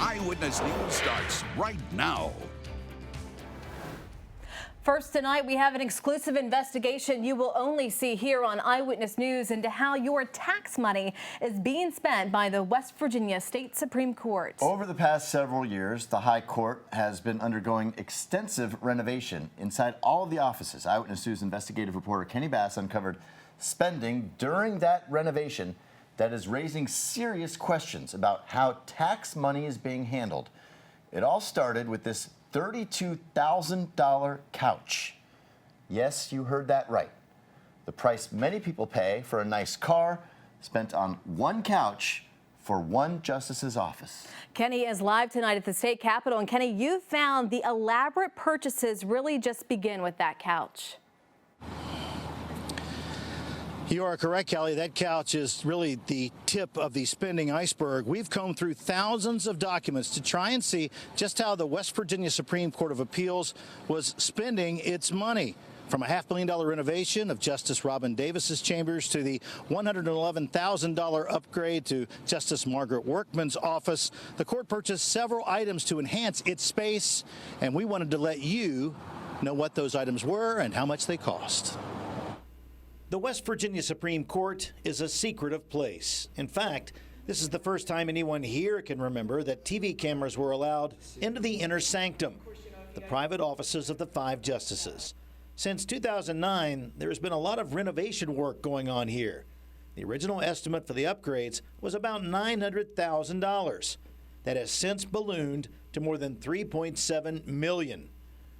Eyewitness News starts right now. First tonight, we have an exclusive investigation you will only see here on Eyewitness News into how your tax money is being spent by the West Virginia State Supreme Court. Over the past several years, the High Court has been undergoing extensive renovation inside all of the offices. Eyewitness News investigative reporter Kennie Bass uncovered spending during that renovation that is raising serious questions about how tax money is being handled. It all started with this $32,000 couch. Yes, you heard that right. The price many people pay for a nice car spent on one couch for one justice's office. Kenny is live tonight at the state capitol. And Kenny, you found the elaborate purchases really just begin with that couch. You are correct, Kelly. That couch is really the tip of the spending iceberg. We've combed through thousands of documents to try and see just how the West Virginia Supreme Court of Appeals was spending its money. From a $500,000 renovation of Justice Robin Davis's chambers to the $111,000 upgrade to Justice Margaret Workman's office, the court purchased several items to enhance its space, and we wanted to let you know what those items were and how much they cost. The West Virginia Supreme Court is a secretive place. In fact, this is the first time anyone here can remember that TV cameras were allowed into the inner sanctum, the private offices of the 5 justices. Since 2009, there has been a lot of renovation work going on here. The original estimate for the upgrades was about $900,000. That has since ballooned to more than $3.7 million.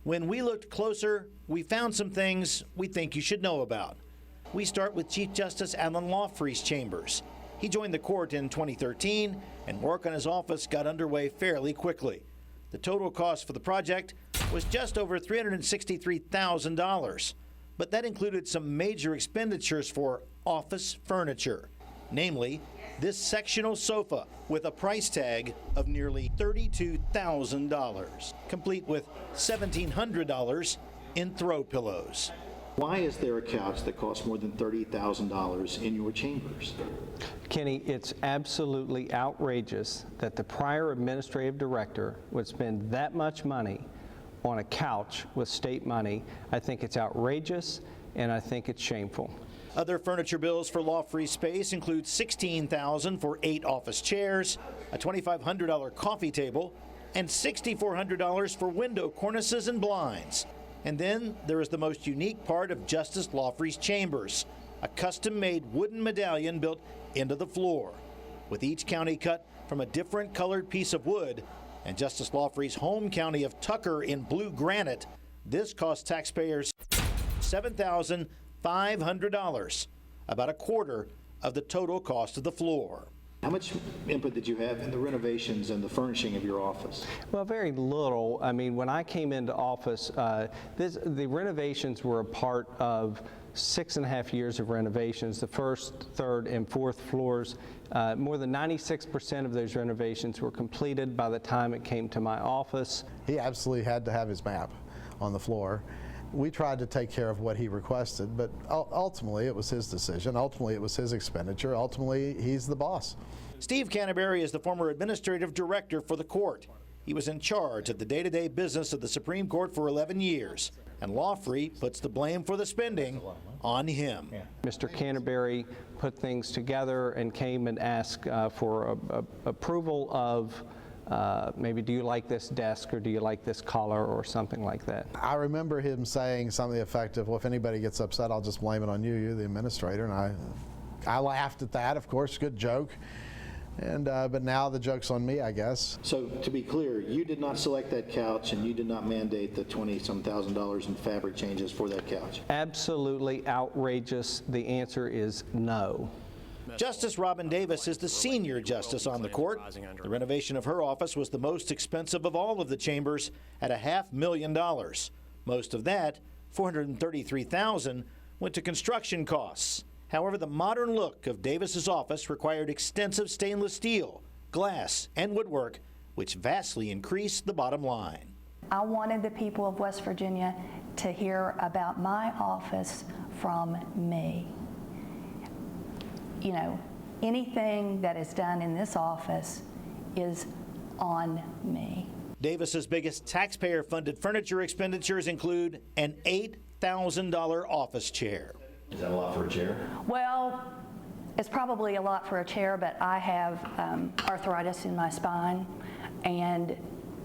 When we looked closer, we found some things we think you should know about. We start with Chief Justice Alan Lawfree's chambers. He joined the court in 2013, and work on his office got underway fairly quickly. The total cost for the project was just over $363,000, but that included some major expenditures for office furniture, namely this sectional sofa with a price tag of nearly $32,000, complete with $1,700 in throw pillows. Why is there a couch that costs more than $30,000 in your chambers? Kenny, it's absolutely outrageous that the prior administrative director would spend that much money on a couch with state money. I think it's outrageous, and I think it's shameful. Other furniture bills for Lawfree's space include $16,000 for 8 office chairs, a $2,500 coffee table, and $6,400 for window cornices and blinds. And then there is the most unique part of Justice Lawfree's chambers, a custom-made wooden medallion built into the floor, with each county cut from a different colored piece of wood, and Justice Lawfree's home county of Tucker in blue granite. This cost taxpayers $7,500, about a quarter of the total cost of the floor. How much input did you have in the renovations and the furnishing of your office? Well, very little. I mean, when I came into office, the renovations were a part of 6.5 years of renovations. The first, third, and fourth floors, more than 96% of those renovations were completed by the time it came to my office. He absolutely had to have his map on the floor. We tried to take care of what he requested, but ultimately it was his decision. Ultimately it was his expenditure. Ultimately he's the boss. Steve Canterbury is the former administrative director for the court. He was in charge of the day-to-day business of the Supreme Court for 11 years, and Lawfree puts the blame for the spending on him. Mr. Canterbury put things together and came and asked for approval of maybe, do you like this desk or do you like this collar or something like that. I remember him saying something to the effect of, well, if anybody gets upset, I'll just blame it on you, you're the administrator. And I laughed at that, of course, good joke. And but now the joke's on me, I guess. So to be clear, you did not select that couch and you did not mandate the $20-some thousand in fabric changes for that couch? Absolutely outrageous. The answer is no. Justice Robin Davis is the senior justice on the court. The renovation of her office was the most expensive of all of the chambers at $500,000. Most of that, $433,000, went to construction costs. However, the modern look of Davis's office required extensive stainless steel, glass, and woodwork, which vastly increased the bottom line. I wanted the people of West Virginia to hear about my office from me. You know, anything that is done in this office is on me. Davis's biggest taxpayer-funded furniture expenditures include an $8,000 office chair. Is that a lot for a chair? Well, it's probably a lot for a chair, but I have arthritis in my spine, and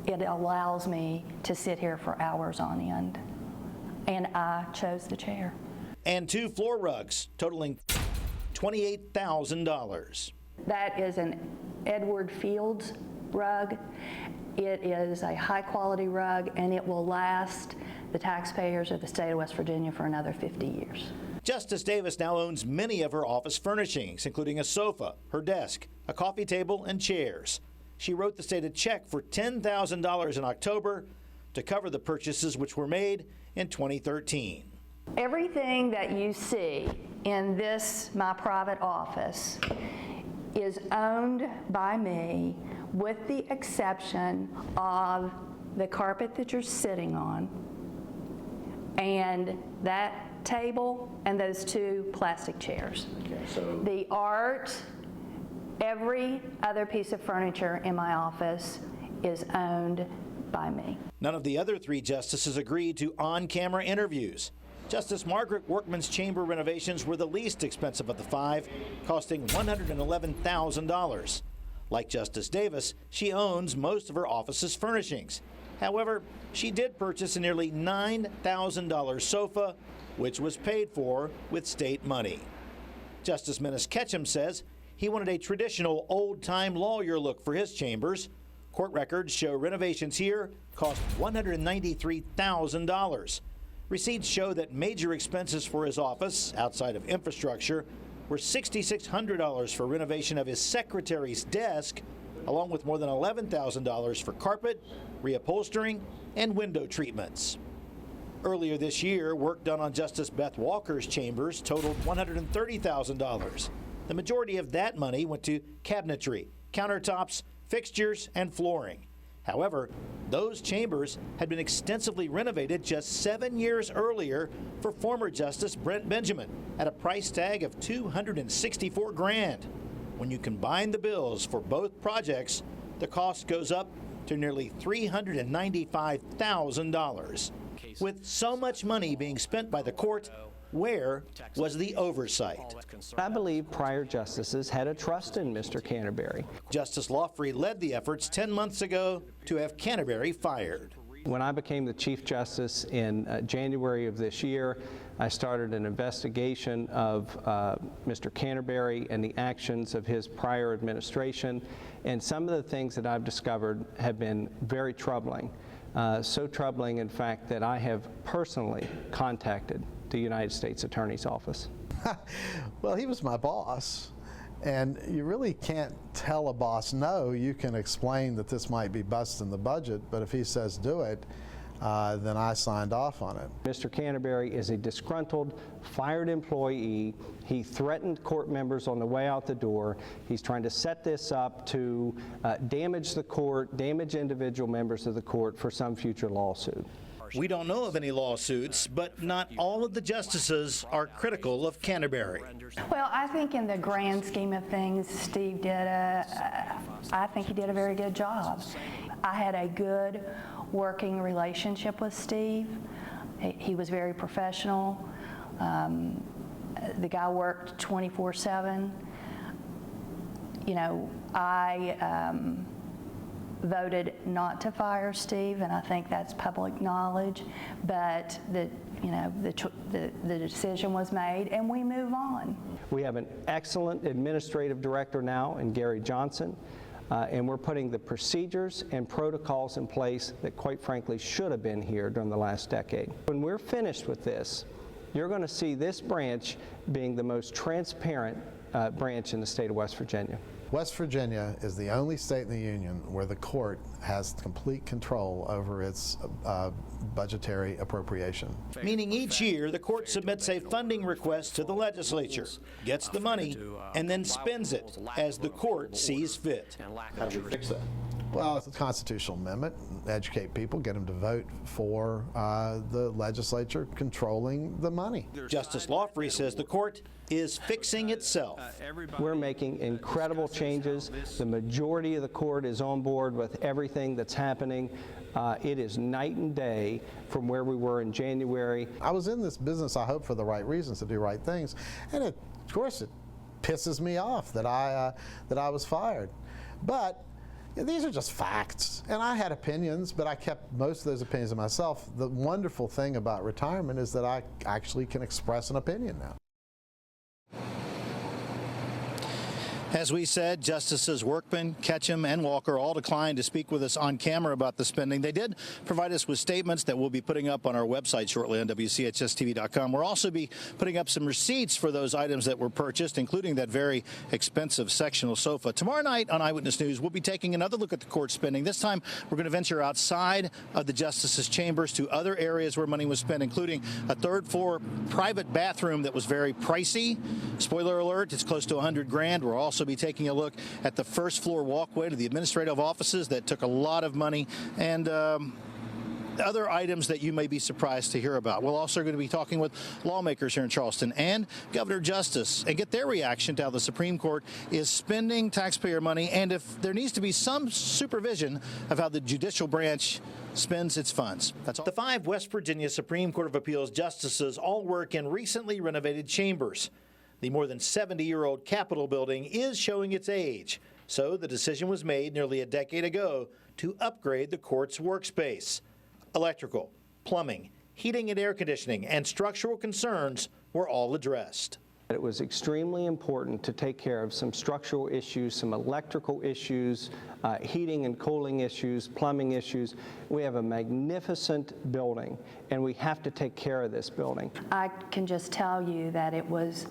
it allows me to sit here for hours on end. And I chose the chair. And 2 floor rugs, totaling $28,000. That is an Edward Fields rug. It is a high-quality rug, and it will last the taxpayers of the state of West Virginia for another 50 years. Justice Davis now owns many of her office furnishings, including a sofa, her desk, a coffee table, and chairs. She wrote the state a check for $10,000 in October to cover the purchases which were made in 2013. Everything that you see in this, my private office, is owned by me with the exception of the carpet that you're sitting on and that table and those 2 plastic chairs. Okay, so The art, every other piece of furniture in my office is owned by me. None of the other 3 justices agreed to on-camera interviews. Justice Margaret Workman's chamber renovations were the least expensive of the 5, costing $111,000. Like Justice Davis, she owns most of her office's furnishings. However, she did purchase a nearly $9,000 sofa, which was paid for with state money. Justice Menace Ketchum says he wanted a traditional old-time lawyer look for his chambers. Court records show renovations here cost $193,000. Receipts show that major expenses for his office, outside of infrastructure, were $6,600 for renovation of his secretary's desk, along with more than $11,000 for carpet, reupholstering, and window treatments. Earlier this year, work done on Justice Beth Walker's chambers totaled $130,000. The majority of that money went to cabinetry, countertops, fixtures, and flooring. However, those chambers had been extensively renovated just 7 years earlier for former Justice Brent Benjamin at a price tag of $264,000. When you combine the bills for both projects, the cost goes up to nearly $395,000. With so much money being spent by the court, where was the oversight? I believe prior justices had a trust in Mr. Canterbury. Justice Lawfrey led the efforts 10 months ago to have Canterbury fired. When I became the Chief Justice in January of this year, I started an investigation of Mr. Canterbury and the actions of his prior administration, and some of the things that I've discovered have been very troubling. So troubling, in fact, that I have personally contacted the United States Attorney's Office. Well, he was my boss, and you really can't tell a boss no. You can explain that this might be busting the budget, but if he says do it, then I signed off on it. Mr. Canterbury is a disgruntled, fired employee. He threatened court members on the way out the door. He's trying to set this up to damage the court, damage individual members of the court for some future lawsuit. We don't know of any lawsuits, but not all of the justices are critical of Canterbury. Well, I think in the grand scheme of things, Steve did I think he did a very good job. I had a good working relationship with Steve. He was very professional. The guy worked 24/7. You know, I voted not to fire Steve, and I think that's public knowledge. But the decision was made, and we move on. We have an excellent administrative director now in Gary Johnson, and we're putting the procedures and protocols in place that, quite frankly, should have been here during the last decade. When we're finished with this, you're going to see this branch being the most transparent branch in the state of West Virginia. West Virginia is the only state in the union where the court has complete control over its budgetary appropriation. Meaning each year the court submits a funding request to the legislature, gets the money, and then spends it as the court sees fit. How do we fix that? Well, it's a constitutional amendment. Educate people, get them to vote for the legislature controlling the money. Justice Lawfrey says the court is fixing itself. We're making incredible changes. The majority of the court is on board with everything that's happening. It is night and day from where we were in January. I was in this business, I hope, for the right reasons, to do right things, and of course it pisses me off that I was fired. But these are just facts, and I had opinions, but I kept most of those opinions to myself. The wonderful thing about retirement is that I actually can express an opinion now. As we said, Justices Workman, Ketchum, and Walker all declined to speak with us on camera about the spending. They did provide us with statements that we'll be putting up on our website shortly on WCHS-TV.com. We'll also be putting up some receipts for those items that were purchased, including that very expensive sectional sofa. Tomorrow night on Eyewitness News, we'll be taking another look at the court spending. This time, we're going to venture outside of the Justices' chambers to other areas where money was spent, including a third-floor private bathroom that was very pricey. Spoiler alert, it's close to $100,000. We're also be taking a look at the first floor walkway to the administrative offices that took a lot of money, and other items that you may be surprised to hear about. We're also going to be talking with lawmakers here in Charleston and Governor Justice and get their reaction to how the Supreme Court is spending taxpayer money, and if there needs to be some supervision of how the judicial branch spends its funds. That's all. The 5 West Virginia Supreme Court of Appeals justices all work in recently renovated chambers. The more than 70-year-old Capitol building is showing its age, so the decision was made nearly a decade ago to upgrade the court's workspace. Electrical, plumbing, heating and air conditioning, and structural concerns were all addressed. It was extremely important to take care of some structural issues, some electrical issues, heating and cooling issues, plumbing issues. We have a magnificent building, and we have to take care of this building. I can just tell you that it was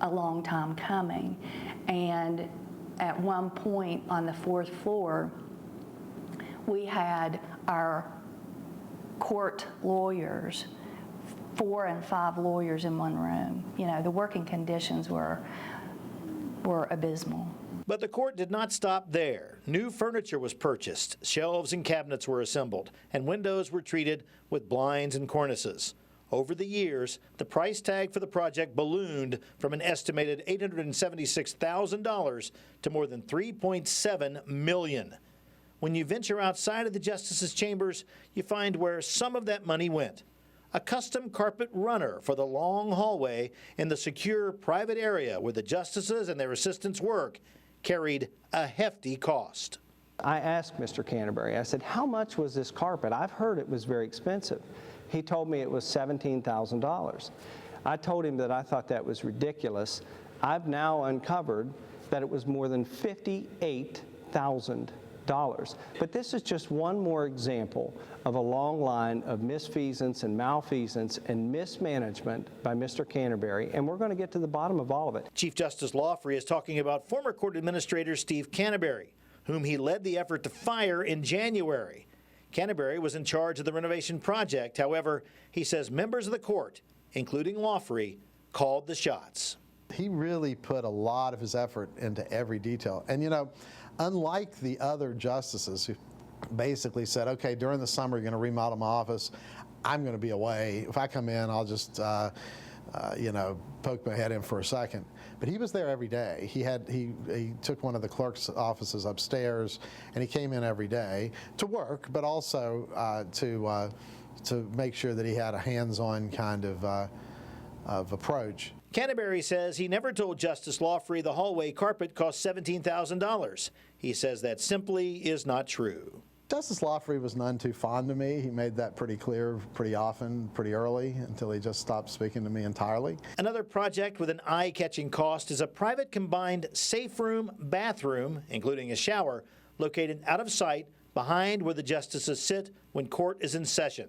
a long time coming, and at one point on the 4th floor we had our court lawyers, 4 and 5 lawyers in one room. You know, the working conditions were abysmal. But the court did not stop there. New furniture was purchased, shelves and cabinets were assembled, and windows were treated with blinds and cornices. Over the years, the price tag for the project ballooned from an estimated $876,000 to more than $3.7 million. When you venture outside of the justices' chambers, you find where some of that money went. A custom carpet runner for the long hallway in the secure private area where the justices and their assistants work carried a hefty cost. I asked Mr. Canterbury, I said, how much was this carpet? I've heard it was very expensive. He told me it was $17,000. I told him that I thought that was ridiculous. I've now uncovered that it was more than $58,000. But this is just one more example of a long line of misfeasance and malfeasance and mismanagement by Mr. Canterbury, and we're going to get to the bottom of all of it. Chief Justice Lawfrey is talking about former court administrator Steve Canterbury, whom he led the effort to fire in January. Canterbury was in charge of the renovation project. However, he says members of the court, including Lawfrey, called the shots. He really put a lot of his effort into every detail. And you know, unlike the other justices who basically said, okay, during the summer you're going to remodel my office, I'm going to be away. If I come in, I'll just you know, poke my head in for a second. But he was there every day. He took one of the clerk's offices upstairs, and he came in every day to work, but also to make sure that he had a hands-on kind of approach. Canterbury says he never told Justice Lawfrey the hallway carpet cost $17,000. He says that simply is not true. Justice Lawfrey was none too fond of me. He made that pretty clear pretty often, pretty early, until he just stopped speaking to me entirely. Another project with an eye-catching cost is a private combined safe room, bathroom, including a shower, located out of sight behind where the justices sit when court is in session.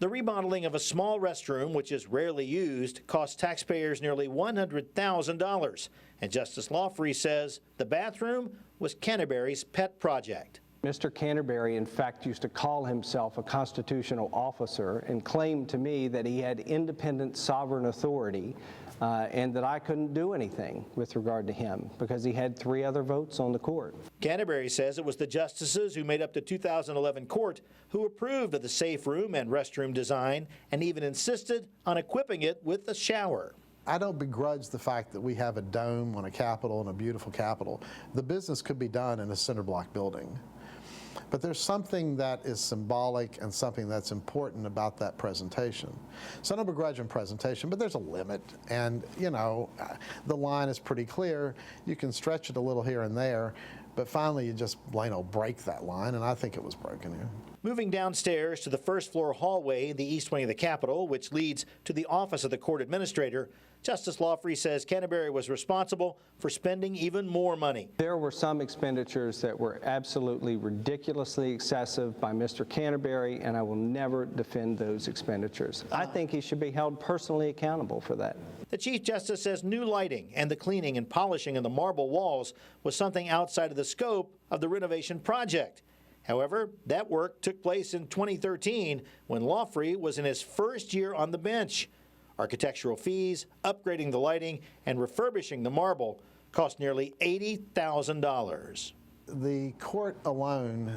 The remodeling of a small restroom, which is rarely used, cost taxpayers nearly $100,000. And Justice Lawfrey says the bathroom was Canterbury's pet project. Mr. Canterbury, in fact, used to call himself a constitutional officer and claimed to me that he had independent sovereign authority and that I couldn't do anything with regard to him because he had 3 other votes on the court. Canterbury says it was the justices who made up the 2011 court who approved of the safe room and restroom design and even insisted on equipping it with a shower. I don't begrudge the fact that we have a dome on a Capitol and a beautiful Capitol. The business could be done in a cinder block building. But there's something that is symbolic and something that's important about that presentation. So I don't begrudge in presentation, but there's a limit. And, you know, the line is pretty clear. You can stretch it a little here and there, but finally you just break that line, and I think it was broken here. Moving downstairs to the first floor hallway in the east wing of the Capitol, which leads to the office of the court administrator, Justice Lawfrey says Canterbury was responsible for spending even more money. There were some expenditures that were absolutely ridiculously excessive by Mr. Canterbury, and I will never defend those expenditures. I think he should be held personally accountable for that. The Chief Justice says new lighting and the cleaning and polishing of the marble walls was something outside of the scope of the renovation project. However, that work took place in 2013 when Lawfrey was in his first year on the bench. Architectural fees, upgrading the lighting, and refurbishing the marble cost nearly $80,000. The court alone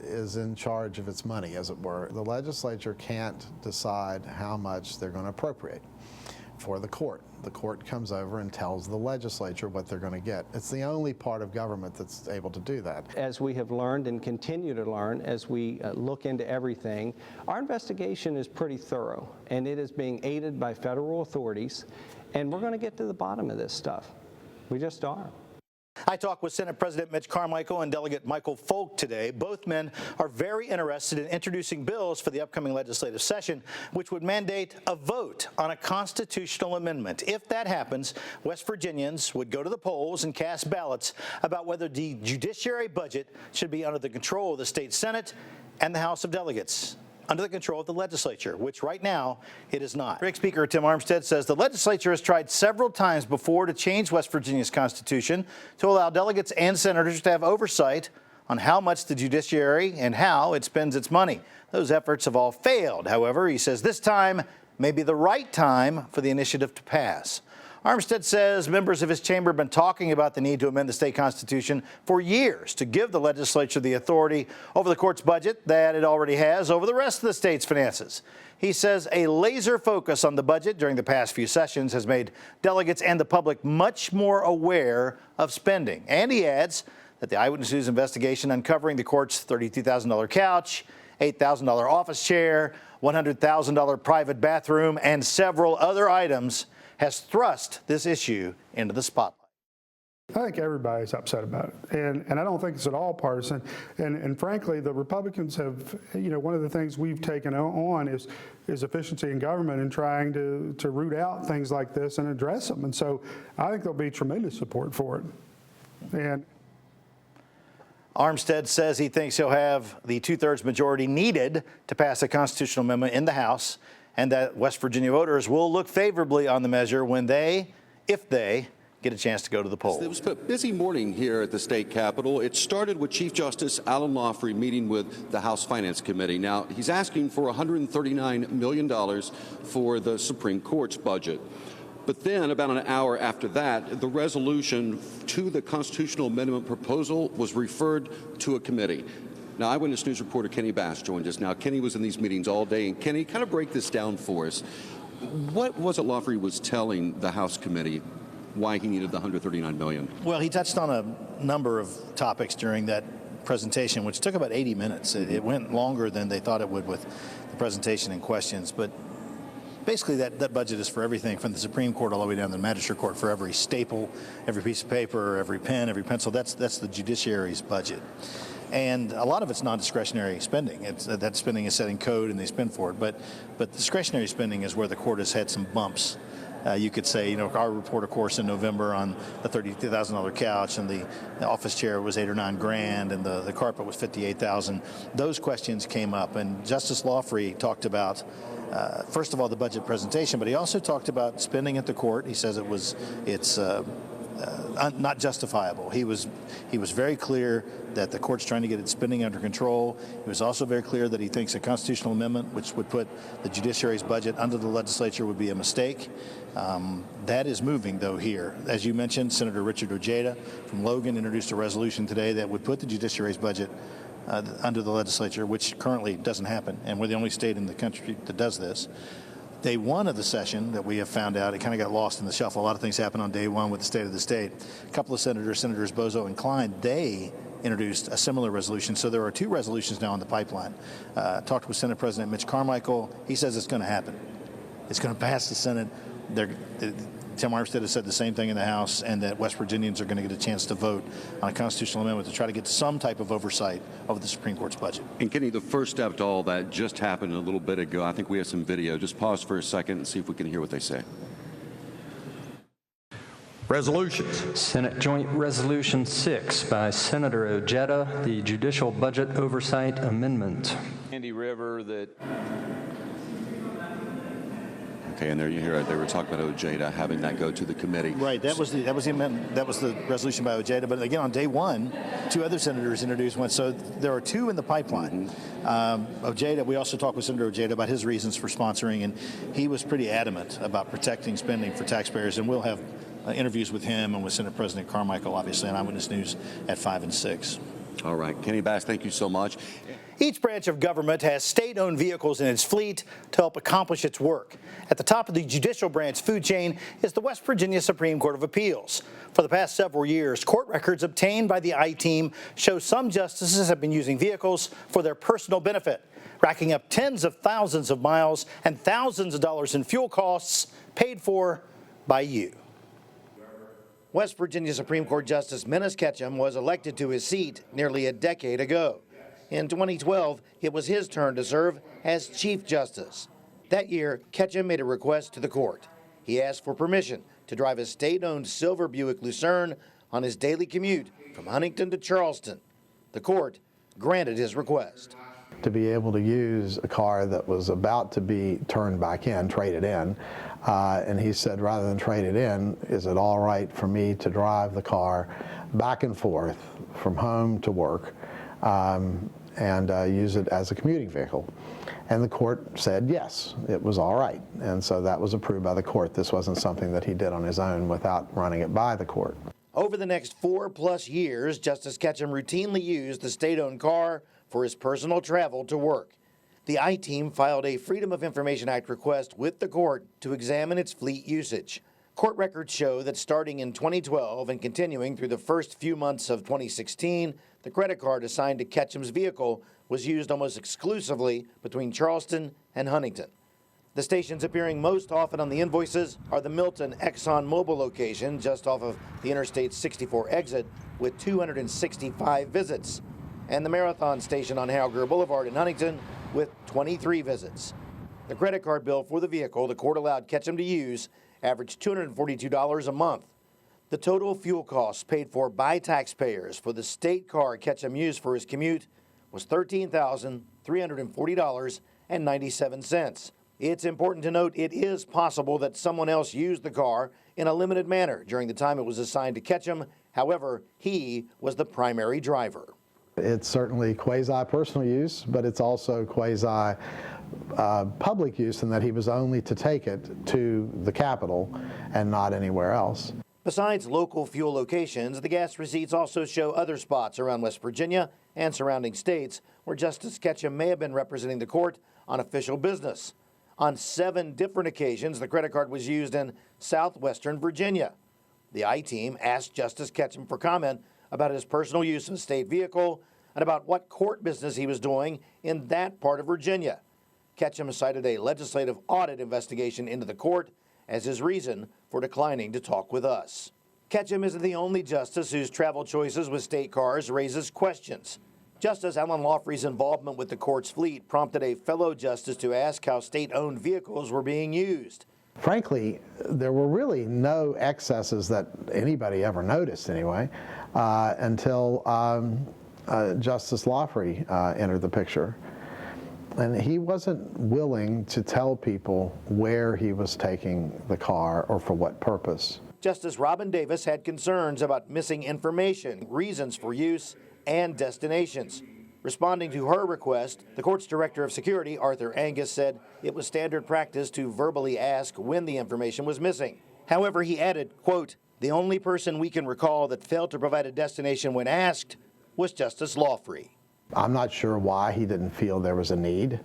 is in charge of its money, as it were. The legislature can't decide how much they're going to appropriate for the court. The court comes over and tells the legislature what they're going to get. It's the only part of government that's able to do that. As we have learned and continue to learn as we look into everything, our investigation is pretty thorough, and it is being aided by federal authorities, and we're going to get to the bottom of this stuff. We just are. I talked with Senate President Mitch Carmichael and Delegate Michael Folk today. Both men are very interested in introducing bills for the upcoming legislative session, which would mandate a vote on a constitutional amendment. If that happens, West Virginians would go to the polls and cast ballots about whether the judiciary budget should be under the control of the state Senate and the House of Delegates, under the control of the legislature, which right now it is not. Rick Speaker Tim Armstead says the legislature has tried several times before to change West Virginia's constitution to allow delegates and senators to have oversight on how much the judiciary and how it spends its money. Those efforts have all failed. However, he says this time may be the right time for the initiative to pass. Armstead says members of his chamber have been talking about the need to amend the state constitution for years to give the legislature the authority over the court's budget that it already has over the rest of the state's finances. He says a laser focus on the budget during the past few sessions has made delegates and the public much more aware of spending. And he adds that the Eyewitness News investigation uncovering the court's $32,000 couch, $8,000 office chair, $100,000 private bathroom, and several other items has thrust this issue into the spotlight. I think everybody's upset about it, and I don't think it's at all partisan. And frankly, the Republicans have, one of the things we've taken on is efficiency in government and trying to root out things like this and address them. And so I think there'll be tremendous support for it. And Armstead says he thinks he'll have the 2/3 majority needed to pass a constitutional amendment in the House, and that West Virginia voters will look favorably on the measure when if they get a chance to go to the polls. It was a busy morning here at the state capitol. It started with Chief Justice Alan Lawfrey meeting with the House Finance Committee. Now, he's asking for $139 million for the Supreme Court's budget. But then, about an hour after that, the resolution to the constitutional amendment proposal was referred to a committee. Now, Eyewitness News reporter Kennie Bass joined us. Now, Kenny was in these meetings all day. And Kenny, kind of break this down for us. What was it Lawfrey was telling the House committee why he needed the $139 million? Well, he touched on a number of topics during that presentation, which took about 80 minutes. It went longer than they thought it would with the presentation and questions. But basically, that budget is for everything from the Supreme Court all the way down to the Magistrate Court, for every staple, every piece of paper, every pen, every pencil. That's the judiciary's budget. And a lot of it's non-discretionary spending. That spending is setting code and they spend for it. But discretionary spending is where the court has had some bumps. You could say, our report, of course, in November on the $32,000 couch and the office chair was $8 or $9 grand and the carpet was $58,000. Those questions came up, and Justice Lawfrey talked about, first of all, the budget presentation, but he also talked about spending at the court. He says it's not justifiable. He was very clear that the court's trying to get its spending under control. He was also very clear that he thinks a constitutional amendment, which would put the judiciary's budget under the legislature, would be a mistake. That is moving, though, here. As you mentioned, Senator Richard Ojeda from Logan introduced a resolution today that would put the judiciary's budget under the legislature, which currently doesn't happen, and we're the only state in the country that does this. Day one of the session that we have found out, it kind of got lost in the shuffle. A lot of things happened on day one with the state of the state. A couple of Senators Bozo and Klein, they introduced a similar resolution. So there are two resolutions now in the pipeline. Talked with Senate President Mitch Carmichael. He says it's going to happen. It's going to pass the Senate. Tim Armstead has said the same thing in the House, and that West Virginians are going to get a chance to vote on a constitutional amendment to try to get some type of oversight over the Supreme Court's budget. And Kenny, the first step to all that just happened a little bit ago. I think we have some video. Just pause for a second and see if we can hear what they say. Resolutions. Senate Joint Resolution 6 by Senator Ojeda, the Judicial Budget Oversight Amendment. Andy River that... Okay, and there you hear it. They were talking about Ojeda having that go to the committee. Right. That was the resolution by Ojeda. But again, on day one, two other senators introduced one. So there are two in the pipeline. Ojeda. We also talked with Senator Ojeda about his reasons for sponsoring, and he was pretty adamant about protecting spending for taxpayers. And we'll have interviews with him and with Senate President Carmichael, obviously, on Eyewitness News at 5 and 6. All right, Kennie Bass, thank you so much. Each branch of government has state-owned vehicles in its fleet to help accomplish its work. At the top of the judicial branch food chain is the West Virginia Supreme Court of Appeals. For the past several years, court records obtained by the I-Team show some justices have been using vehicles for their personal benefit, racking up tens of thousands of miles and thousands of dollars in fuel costs paid for by you. West Virginia Supreme Court Justice Menace Ketchum was elected to his seat nearly a decade ago. In 2012, it was his turn to serve as Chief Justice. That year, Ketchum made a request to the court. He asked for permission to drive a state-owned silver Buick Lucerne on his daily commute from Huntington to Charleston. The court granted his request. To be able to use a car that was about to be turned back in, traded in, and he said, rather than trade it in, is it all right for me to drive the car back and forth from home to work and use it as a commuting vehicle? And the court said yes, it was all right. And so that was approved by the court. This wasn't something that he did on his own without running it by the court. Over the next 4+ years, Justice Ketchum routinely used the state-owned car for his personal travel to work. The I-Team filed a Freedom of Information Act request with the court to examine its fleet usage. Court records show that starting in 2012 and continuing through the first few months of 2016, the credit card assigned to Ketchum's vehicle was used almost exclusively between Charleston and Huntington. The stations appearing most often on the invoices are the Milton ExxonMobil location just off of the Interstate 64 exit with 265 visits, and the Marathon station on Hauger Boulevard in Huntington with 23 visits. The credit card bill for the vehicle the court allowed Ketchum to use averaged $242 a month. The total fuel costs paid for by taxpayers for the state car Ketchum used for his commute was $13,340.97. It's important to note it is possible that someone else used the car in a limited manner during the time it was assigned to Ketchum. However, he was the primary driver. It's certainly quasi-personal use, but it's also quasi-public use in that he was only to take it to the Capitol and not anywhere else. Besides local fuel locations, the gas receipts also show other spots around West Virginia and surrounding states where Justice Ketchum may have been representing the court on official business. On 7 different occasions, the credit card was used in southwestern Virginia. The I-Team asked Justice Ketchum for comment about his personal use of a state vehicle and about what court business he was doing in that part of Virginia. Ketchum cited a legislative audit investigation into the court as his reason for declining to talk with us. Ketchum isn't the only justice whose travel choices with state cars raises questions. Justice Alan Lawfrey's involvement with the court's fleet prompted a fellow justice to ask how state-owned vehicles were being used. Frankly, there were really no excesses that anybody ever noticed anyway, until Justice Lawfrey entered the picture. And he wasn't willing to tell people where he was taking the car or for what purpose. Justice Robin Davis had concerns about missing information, reasons for use, and destinations. Responding to her request, the court's director of security, Arthur Angus, said it was standard practice to verbally ask when the information was missing. However, he added, quote, "The only person we can recall that failed to provide a destination when asked was Justice Lawfrey." I'm not sure why he didn't feel there was a need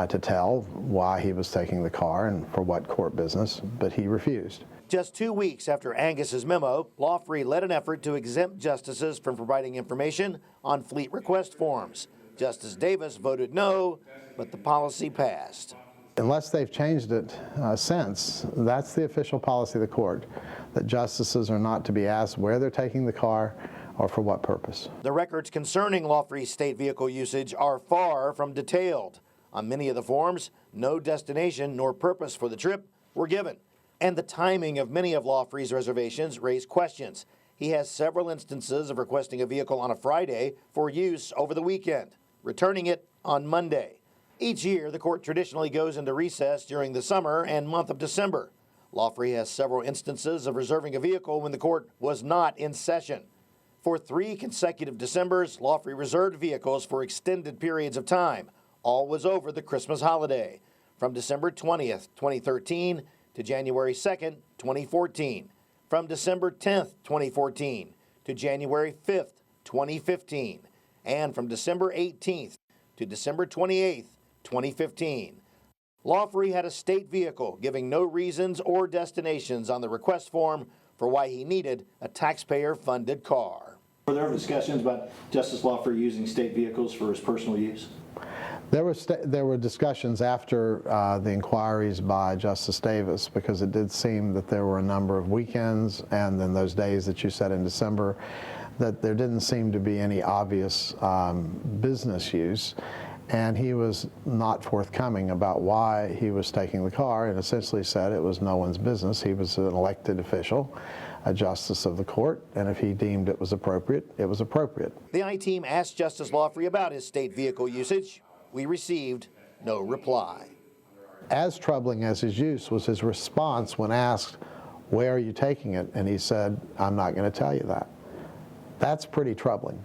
to tell why he was taking the car and for what court business, but he refused. Just 2 weeks after Angus's memo, Lawfrey led an effort to exempt justices from providing information on fleet request forms. Justice Davis voted no, but the policy passed. Unless they've changed it since, that's the official policy of the court, that justices are not to be asked where they're taking the car or for what purpose. The records concerning Lawfrey's state vehicle usage are far from detailed. On many of the forms, no destination nor purpose for the trip were given. And the timing of many of Lawfrey's reservations raised questions. He has several instances of requesting a vehicle on a Friday for use over the weekend, returning it on Monday. Each year, the court traditionally goes into recess during the summer and month of December. Lawfrey has several instances of reserving a vehicle when the court was not in session. For 3 consecutive Decembers, Lawfrey reserved vehicles for extended periods of time. All was over the Christmas holiday, from December 20th, 2013 to January 2nd, 2014, from December 10th, 2014 to January 5th, 2015, and from December 18th to December 28th, 2015. Lawfrey had a state vehicle, giving no reasons or destinations on the request form for why he needed a taxpayer-funded car. Were there ever discussions about Justice Lawfrey using state vehicles for his personal use? There were discussions after the inquiries by Justice Davis, because it did seem that there were a number of weekends and then those days that you said in December that there didn't seem to be any obvious business use, and he was not forthcoming about why he was taking the car and essentially said it was no one's business. He was an elected official, a justice of the court, and if he deemed it was appropriate, it was appropriate. The I-team asked Justice Lawfrey about his state vehicle usage. We received no reply. As troubling as his use was his response when asked, "Where are you taking it?" And he said, "I'm not going to tell you that." That's pretty troubling.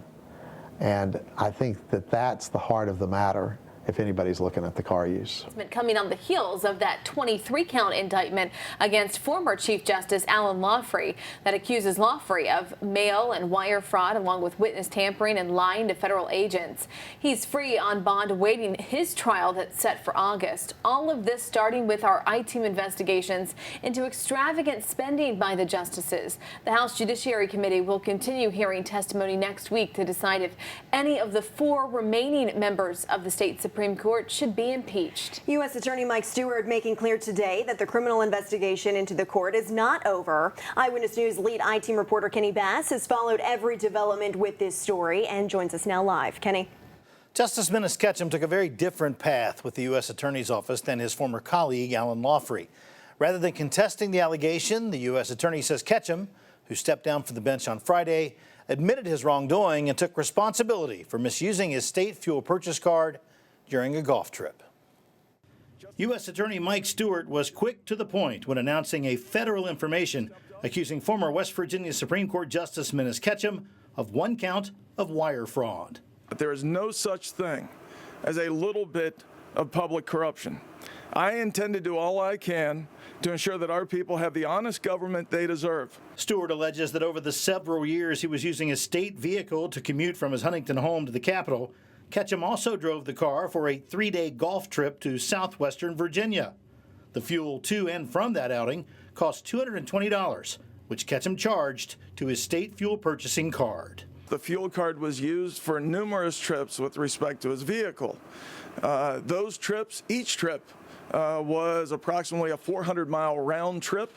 And I think that that's the heart of the matter if anybody's looking at the car use. Coming on the heels of that 23-count indictment against former Chief Justice Alan Lawfrey that accuses Lawfrey of mail and wire fraud along with witness tampering and lying to federal agents. He's free on bond awaiting his trial that's set for August. All of this starting with our I-team investigations into extravagant spending by the justices. The House Judiciary Committee will continue hearing testimony next week to decide if any of the 4 remaining members of the state Supreme Court should be impeached. U.S. Attorney Mike Stewart making clear today that the criminal investigation into the court is not over. Eyewitness News lead I-team reporter Kennie Bass has followed every development with this story and joins us now live. Kenny. Justice Minnis Ketchum took a very different path with the U.S. Attorney's Office than his former colleague, Alan Lawfrey. Rather than contesting the allegation, the U.S. Attorney says Ketchum, who stepped down from the bench on Friday, admitted his wrongdoing and took responsibility for misusing his state fuel purchase card during a golf trip. U.S. Attorney Mike Stewart was quick to the point when announcing a federal information accusing former West Virginia Supreme Court Justice Minnis Ketchum of 1 count of wire fraud. But there is no such thing as a little bit of public corruption. I intend to do all I can to ensure that our people have the honest government they deserve. Stewart alleges that over the several years he was using a state vehicle to commute from his Huntington home to the Capitol, Ketchum also drove the car for a 3-day golf trip to southwestern Virginia. The fuel to and from that outing cost $220, which Ketchum charged to his state fuel purchasing card. The fuel card was used for numerous trips with respect to his vehicle. Those trips, each trip, was approximately a 400-mile round trip,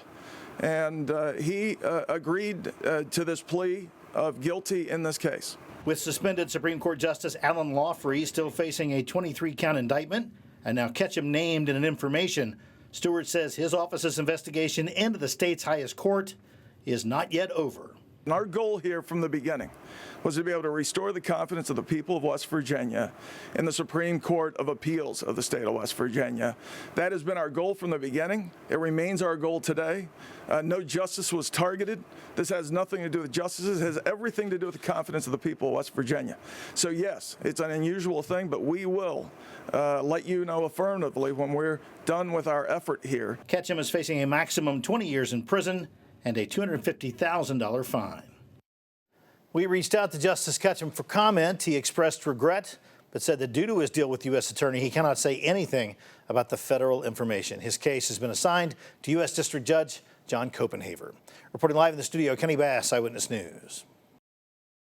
and he agreed to this plea of guilty in this case. With suspended Supreme Court Justice Alan Lawfrey still facing a 23-count indictment, and now Ketchum named in an information, Stewart says his office's investigation into the state's highest court is not yet over. And our goal here from the beginning was to be able to restore the confidence of the people of West Virginia in the Supreme Court of Appeals of the state of West Virginia. That has been our goal from the beginning. It remains our goal today. No justice was targeted. This has nothing to do with justices. It has everything to do with the confidence of the people of West Virginia. So yes, it's an unusual thing, but we will let you know affirmatively when we're done with our effort here. Ketchum is facing a maximum 20 years in prison and a $250,000 fine. We reached out to Justice Ketchum for comment. He expressed regret, but said that due to his deal with U.S. Attorney, he cannot say anything about the federal information. His case has been assigned to U.S. District Judge John Copenhaver. Reporting live in the studio, Kennie Bass, Eyewitness News.